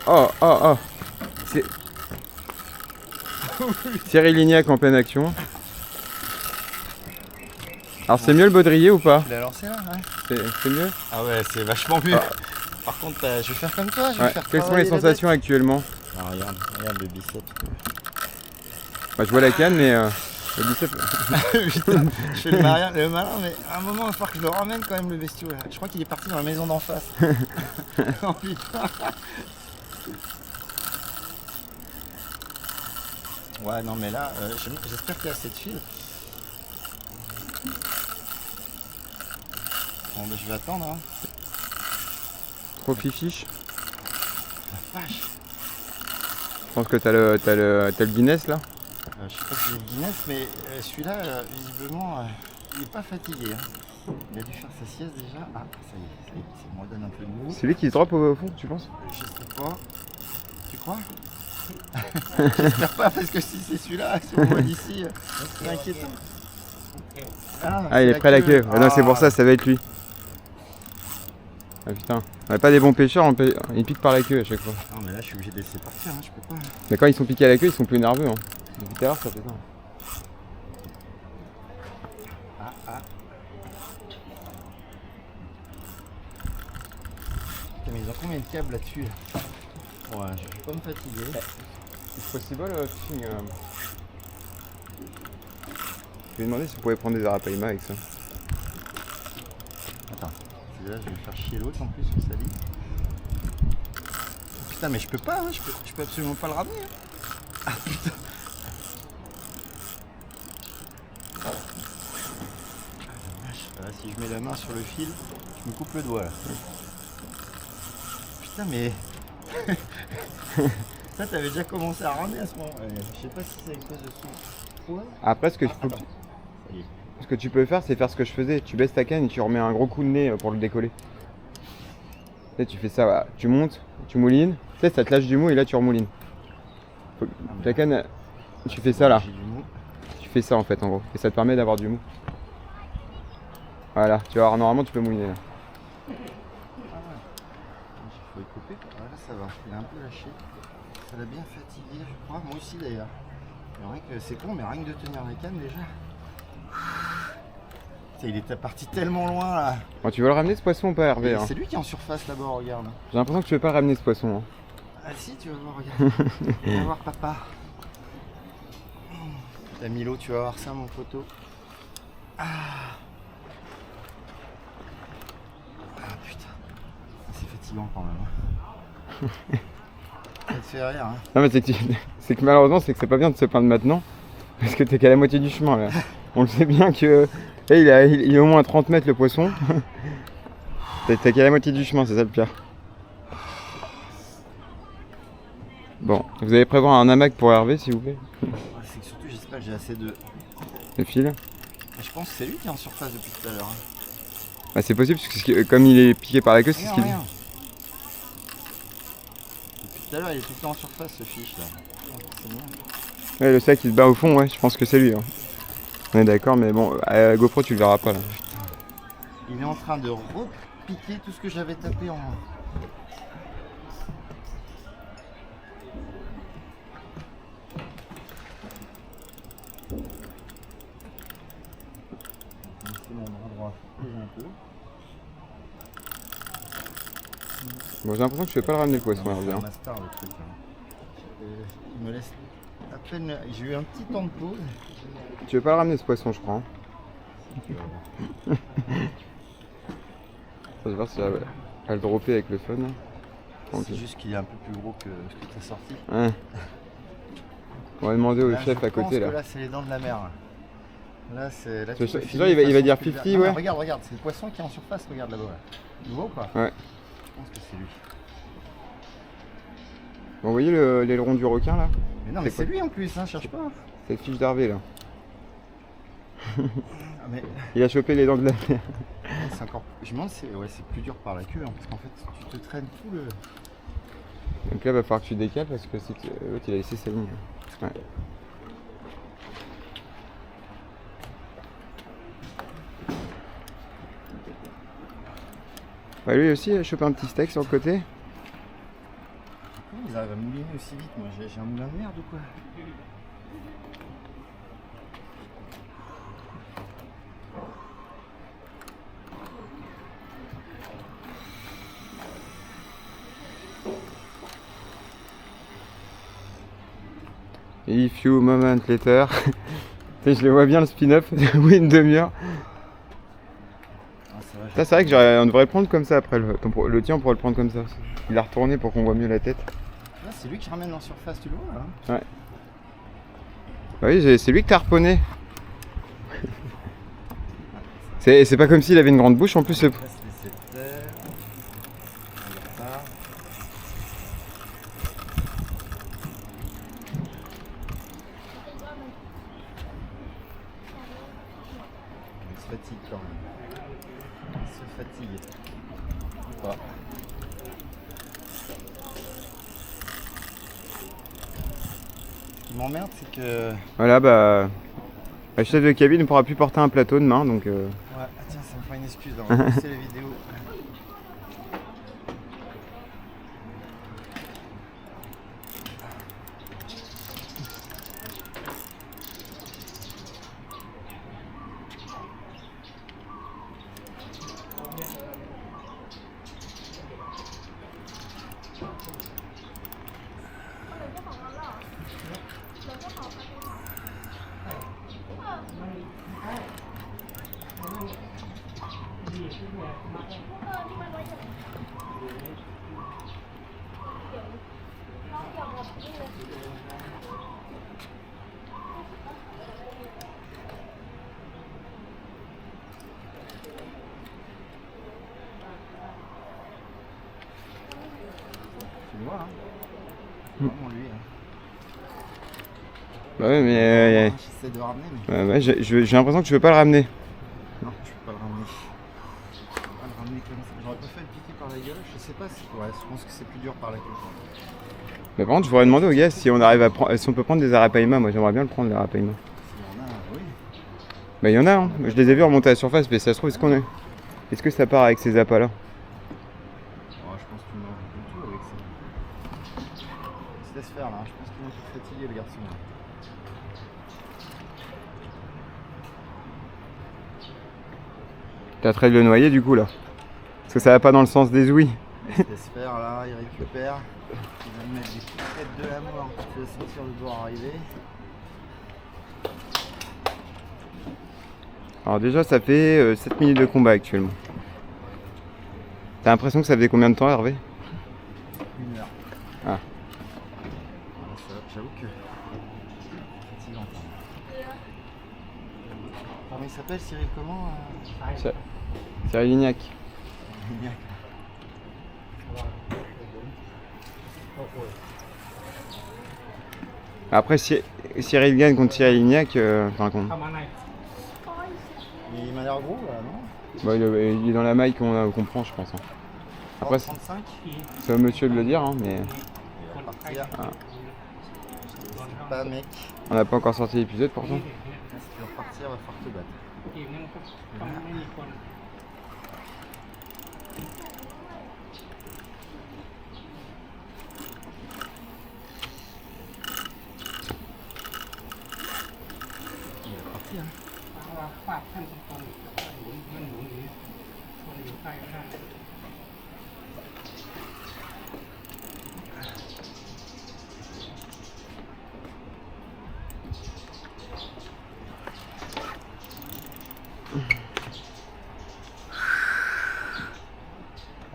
Oh, oh, oh. C'est... Cyril Lignac en pleine action. Alors c'est mieux le baudrier ou pas? Tu l'as lancé là, ouais. C'est mieux? Ah ouais, c'est vachement mieux. Ah. Par contre, je vais faire comme toi, je vais Ouais. faire Quelles sont les travailler la sensations actuellement? bête. Ah, regarde le biceps. Bah, je vois la canne, mais le biceps. Putain, je fais le malin, mais à un moment, il va falloir que je le ramène quand même le bestiau là. Je crois qu'il est parti dans la maison d'en face. Oh putain. Ouais, non, mais là, j'espère qu'il y a assez de fil. Bon, bah, je vais attendre. Hein. Trop fichiche. La vache. Je pense que t'as le Guinness là. Je sais pas si j'ai le Guinness, mais celui-là, visiblement, il n'est pas fatigué. Hein. Il a dû faire sa sieste déjà. Ah, ça y est, ça me redonne un peu de mou. C'est lui qui se drop au fond, tu penses? Je sais pas. Tu crois? J'espère pas, parce que si c'est celui-là, si on voit d'ici, c'est inquiétant. Ah, il est près à la queue. Ah, non, c'est pour ça, ça va être lui. Ah putain, on n'a pas des bons pêcheurs, ils piquent par la queue à chaque fois. Non, mais là, je suis obligé de laisser partir, hein, je peux pas. Mais quand ils sont piqués à la queue, ils sont plus nerveux. Hein. Depuis tout à l'heure, ça fait ça. Ah. Putain, mais ils ont combien de câbles là-dessus là? Ouais, je vais pas me fatiguer. C'est possible le fishing. Je lui ai demandé si vous pouvez prendre des arapaima avec ça. Attends, là je vais faire chier l'autre en plus, ça lit. Putain, mais je peux pas, hein, je peux absolument pas le ramener. Hein. Ah putain. Ah, la vache. Là, si je mets la main sur le fil, je me coupe le doigt là. Putain, mais. Ça, t'avais déjà commencé à ramener à ce moment. Je sais pas si c'est à cause de son poids. Après, ce que tu peux faire, c'est faire ce que je faisais. Tu baisses ta canne et tu remets un gros coup de nez pour le décoller. Tu sais, tu fais ça, voilà. Tu montes, tu moulines. Tu sais, ça te lâche du mou et là tu remoulines. Ta canne, tu fais ça là. Tu fais ça en fait en gros. Et ça te permet d'avoir du mou. Voilà, tu vois, normalement tu peux mouliner là. Il faut y couper. Voilà, ça va. Il a un peu lâché. Ça l'a bien fatigué, je crois. Moi aussi d'ailleurs. C'est con, mais rien que de tenir la canne déjà. Il était parti tellement loin là. Bon, tu veux le ramener ce poisson ou pas, Hervé hein? C'est lui qui est en surface là-bas, regarde. J'ai l'impression que tu veux pas le ramener ce poisson. Hein. Ah si, tu vas voir, regarde. Tu vas voir papa. T'as Milo, tu vas voir ça mon poteau. Ah putain. C'est fatigant quand même. Hein. Ça te fait rire hein. Non mais c'est que malheureusement c'est pas bien de se plaindre maintenant. Parce que t'es qu'à la moitié du chemin là. On le sait bien que. Hey, il est au moins à 30 mètres le poisson. T'es qu'à la moitié du chemin, c'est ça le pire. Bon, vous allez prévoir un hamac pour Hervé s'il vous plaît. C'est que surtout j'espère que j'ai assez de fil. Je pense que c'est lui qui est en surface depuis tout à l'heure. Hein. Bah c'est possible parce que comme il est piqué par la queue, c'est ce qu'il dit. Depuis tout à l'heure il est tout le temps en surface ce fiche là. Ouais, le sac il se bat au fond, ouais, je pense que c'est lui. Hein. On est d'accord, mais bon, à GoPro tu le verras pas là. Il est en train de repiquer tout ce que j'avais tapé en. C'est mon bras droit, un peu. Bon, j'ai l'impression que je vais pas le ramener le poisson, Hervé. C'est un master le truc. Hein. Il me laisse à peine. J'ai eu un petit temps de pause. Tu veux pas le ramener ce poisson, je crois. Hein. Je vais voir si elle va le dropper avec le fun. C'est juste qu'il est un peu plus gros que ce que tu as sorti. Ouais. On va demander au là, chef à côté là. Là c'est les dents de la mer. Là c'est. Là, C'est sûr, il va dire 50, ouais. Regarde, c'est le poisson qui est en surface, regarde là-bas. Tu le vois ou pas? Ouais. Je pense que c'est lui. Bon, vous voyez l'aileron du requin là? Mais non, mais c'est lui en plus, hein, cherche pas. C'est le fiche d'Hervé là. Ah, mais... Il a chopé les dents de la mer. C'est encore. Je me demande si c'est plus dur par la queue, hein, parce qu'en fait tu te traînes tout le. Donc là, il va falloir que tu décales parce que l'autre il a laissé sa ligne. Ouais. Bah lui aussi il a chopé un petit steak sur le côté. Comment ils arrivent à mouliner aussi vite. Moi, j'ai un moulin de merde ou quoi? If you moment later. Je les vois bien le spin-off, oui, une demi-heure. Ah, ça va, Ça, c'est vrai on devrait le prendre comme ça après. Le tien, on pourrait le prendre comme ça. Il a retourné pour qu'on voit mieux la tête. ah, c'est lui que je ramène en surface, tu le vois là? Ouais. Bah oui, c'est lui que t'as harponné. C'est pas comme s'il avait une grande bouche en plus. On va se laisser faire. Regarde ça. Il se fatigue quand même. Il se fatigue. Ou pas. Ce qui m'emmerde, c'est que. Voilà, bah. Le chef de cabine ne pourra plus porter un plateau demain, donc. Ouais, ah tiens, ça me fera une excuse d'avoir lancé la vidéo. Tu le vois, hein? Vraiment lui. Hein. Bah ouais, mais. J'essaie de le ramener, mais. Ouais, j'ai l'impression que tu veux pas le ramener. Non, je peux pas le ramener. Je peux pas le ramener comme ça. J'aurais pas fait le piquer par la gueule, je sais pas si. Ouais, je pense que c'est plus dur par la queue. Mais par contre, je voudrais demander aux gars si on arrive à prendre. Si on peut prendre des arapaima. Moi, j'aimerais bien le prendre, les arapaima. S'il y en a, oui. Bah, il y en a, hein. Je les ai vus remonter à la surface, mais ça se trouve, est-ce que ça part avec ces appâts là? Oh, je pense qu'il mange du tout avec ça. Il se laisse faire là, je pense qu'il est un peu fatigué le garçon. Là. T'as trait de le noyer du coup là? Parce que ça va pas dans le sens des ouïes. Il se laisse faire là, il récupère. Il va me mettre des coups de tête de la mort. Tu vas sentir le doigt arriver. Alors déjà, ça fait 7 minutes de combat actuellement. T'as l'impression que ça faisait combien de temps, Hervé? 1 heure. Ah. J'avoue que fatigant. Comment il s'appelle, Cyril? Comment Cyril Lignac. Après, Cyril gagne contre Cyril Lignac. Enfin, il m'a l'air gros là, non? Bah, il est dans la maille qu'on prend, je pense. Hein. Après, 35. c'est au monsieur de le dire, hein, mais Il va partir. Ah. Je sais pas, mec. On n'a pas encore sorti l'épisode pourtant. Si tu veux repartir, il va falloir te battre. Il est parti, hein.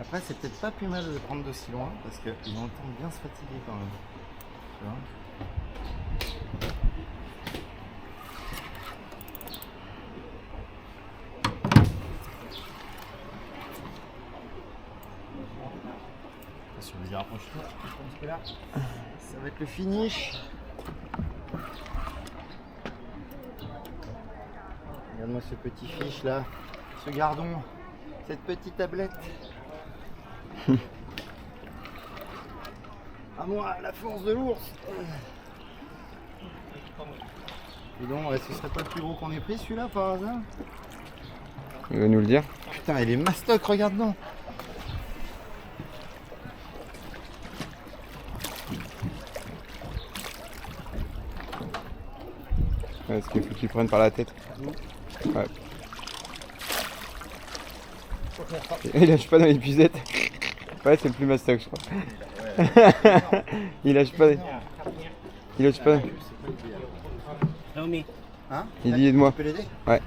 Après, c'est peut-être pas plus mal de prendre d'aussi loin parce qu'ils vont entendre bien se fatiguer quand même. Tu vois. Attention, vas-y, rapproche-toi. Parce que là, ça va être le finish. Regarde-moi ce petit fiche là, ce gardon, cette petite tablette. À moi, la force de l'ours. Et donc, ce serait pas le plus gros qu'on ait pris celui-là par hasard? Il va nous le dire. Putain, il est mastoc, regarde donc. Parce qu'il faut qu'il prenne par la tête. Ouais. Il lâche pas dans l'épuisette. Ouais, c'est le plus mastoc, je crois. Il lâche pas. Il lâche pas. Hein? Il dit aide-moi. Tu peux l'aider? Ouais.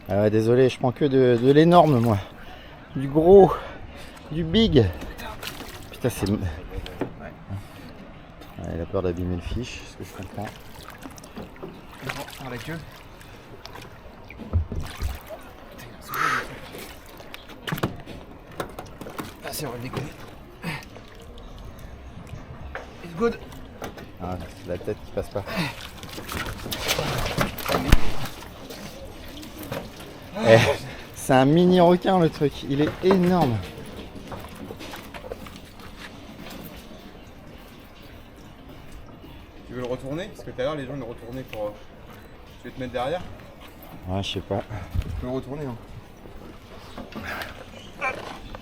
Ah ouais, désolé, je prends que de l'énorme, moi. Du gros, du big. Putain, c'est... Ouais, il a peur d'abîmer le fiche, ce que je comprends. Par la queue. Ah, c'est vrai, déconner. It's good. Ah, c'est la tête qui passe pas. Eh, c'est un mini requin le truc, il est énorme. Tu veux le retourner? Parce que tout à l'heure, les gens le retournaient pour. Tu veux te mettre derrière? Ouais, je sais pas. Tu peux le retourner, hein.